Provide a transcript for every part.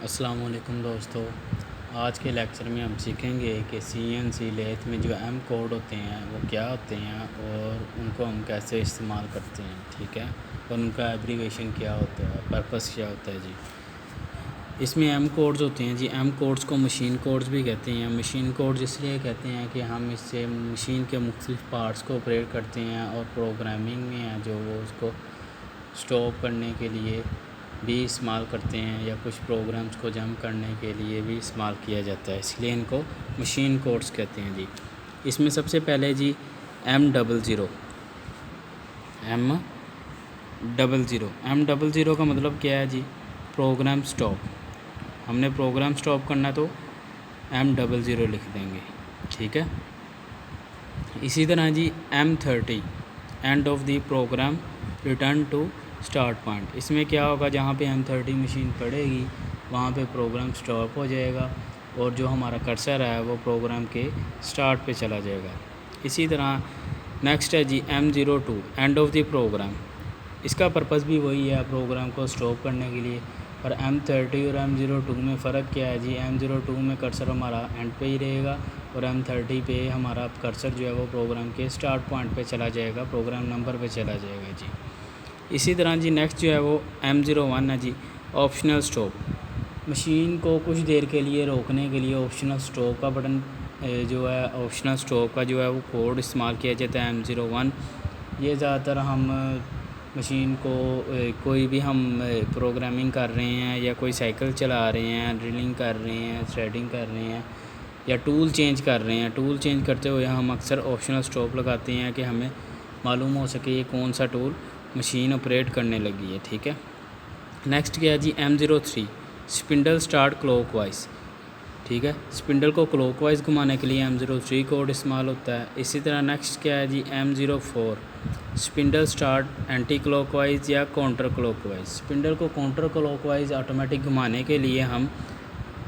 अस्सलाम वालेकुम दोस्तों। आज के लेक्चर में हम सीखेंगे कि CNC लेथ में जो एम कोड होते हैं वो क्या होते हैं और उनको हम कैसे इस्तेमाल करते हैं, ठीक है। और उनका एब्रीवेशन क्या होता है, पर्पस क्या होता है जी। इसमें एम कोड्स होते हैं जी। एम कोड्स को मशीन कोड्स भी कहते हैं। मशीन कोड्स इसलिए कहते हैं कि हम इससे मशीन के मुख्तलिफ पार्ट्स को ऑपरेट करते हैं और प्रोग्रामिंग में है जो वो उसको स्टॉप करने के लिए भी इस्तेमाल करते हैं या कुछ प्रोग्राम्स को जम करने के लिए भी इस्तेमाल किया जाता है, इसलिए इनको मशीन कोड्स कहते हैं जी। इसमें सबसे पहले जी M00 M00 का मतलब क्या है जी, प्रोग्राम स्टॉप। हमने प्रोग्राम स्टॉप करना तो M00 लिख देंगे, ठीक है। इसी तरह जी M30 end of the program return to start point. इसमें क्या होगा, जहाँ पे M30 मशीन पड़ेगी वहाँ पे प्रोग्राम स्टॉप हो जाएगा और जो हमारा कर्सर है वो प्रोग्राम के स्टार्ट पे चला जाएगा। इसी तरह नेक्स्ट है जी M02 end of the program. इसका पर्पस भी वही है, प्रोग्राम को स्टॉप करने के लिए। पर M30 और M02 में फ़र्क क्या है जी, M02 में कर्सर हमारा एंड पे ही रहेगा और M30 पे हमारा कर्सर जो है वो प्रोग्राम के स्टार्ट पॉइंट पे चला जाएगा, प्रोग्राम नंबर पे चला जाएगा जी। इसी तरह जी नेक्स्ट जो है वो M01 है जी, ऑप्शनल स्टॉप। मशीन को कुछ देर के लिए रोकने के लिए ऑप्शनल स्टॉप का बटन जो है, ऑप्शनल स्टॉप का जो है वो कोड इस्तेमाल किया जाता है M01। ये ज़्यादातर हम मशीन को कोई भी हम प्रोग्रामिंग कर रहे हैं या कोई साइकिल चला रहे हैं, ड्रिलिंग कर रहे हैं, थ्रेडिंग कर रहे हैं या टूल चेंज कर रहे हैं, टूल चेंज करते हुए हम अक्सर ऑप्शनल स्टॉप लगाते हैं कि हमें मालूम हो सके ये कौन सा टूल मशीन ऑपरेट करने लगी है, ठीक है। नेक्स्ट क्या है जी M03 स्पिंडल स्टार्ट क्लॉकवाइज, ठीक है। स्पिंडल को क्लॉकवाइज घुमाने के लिए M03 कोड इस्तेमाल होता है। इसी तरह नेक्स्ट क्या है जी M04 spindle start anti clockwise या काउंटर क्लॉकवाइज। स्पिंडल को काउंटर क्लॉकवाइज ऑटोमेटिक घुमाने के लिए हम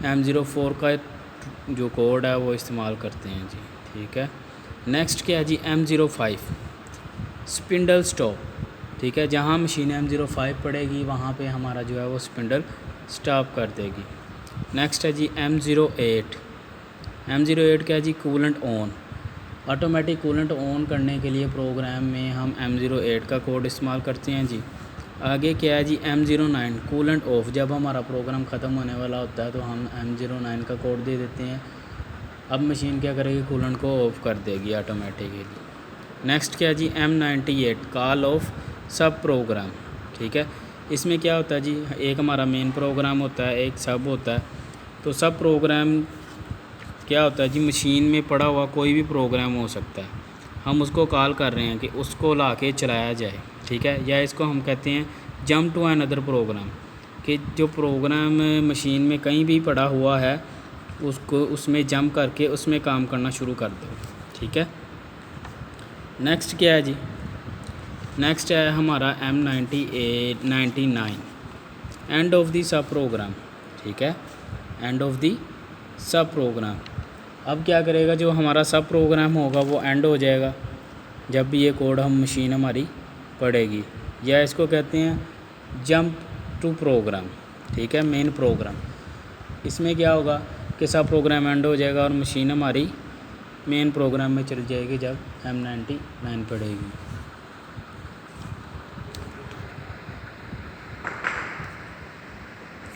M04 का जो कोड है वो इस्तेमाल करते हैं जी, ठीक है। नेक्स्ट क्या है जी M05 स्पिंडल स्टॉप, ठीक है। जहाँ मशीन M05 पड़ेगी वहाँ पे हमारा जो है वो स्पिंडल स्टॉप कर देगी। नेक्स्ट है जी M08 क्या है जी, coolant on. Automatic coolant on करने के लिए प्रोग्राम में हम M08 का कोड इस्तेमाल करते हैं जी। आगे क्या है जी M09 कूलेंट ऑफ। जब हमारा प्रोग्राम ख़त्म होने वाला होता है तो हम M09 का कोड दे देते हैं। अब मशीन क्या करेगी, कूलेंट को ऑफ कर देगी ऑटोमेटिकली। नेक्स्ट क्या है जी M98 कॉल ऑफ सब प्रोग्राम, ठीक है। इसमें क्या होता है जी, एक हमारा मेन प्रोग्राम होता है, एक सब होता है। तो सब प्रोग्राम क्या होता है जी, मशीन में पड़ा हुआ कोई भी प्रोग्राम हो सकता है, हम उसको कॉल कर रहे हैं कि उसको ला के चलाया जाए, ठीक है। या इसको हम कहते हैं जंप टू अनदर प्रोग्राम, कि जो प्रोग्राम मशीन में कहीं भी पड़ा हुआ है उसको उसमें जंप करके उसमें काम करना शुरू कर दो, ठीक है। नेक्स्ट क्या है जी, नेक्स्ट है हमारा M99 एंड ऑफ दी सब प्रोग्राम, ठीक है। एंड ऑफ दी सब प्रोग्राम। अब क्या करेगा, जो हमारा सब प्रोग्राम होगा वो एंड हो जाएगा जब भी ये कोड हम मशीन हमारी पढ़ेगी, या इसको कहते हैं जंप टू प्रोग्राम, ठीक है, मेन प्रोग्राम। इसमें क्या होगा कि सब प्रोग्राम एंड हो जाएगा और मशीन हमारी मेन प्रोग्राम में चल जाएगी जब M99 पढ़ेगी।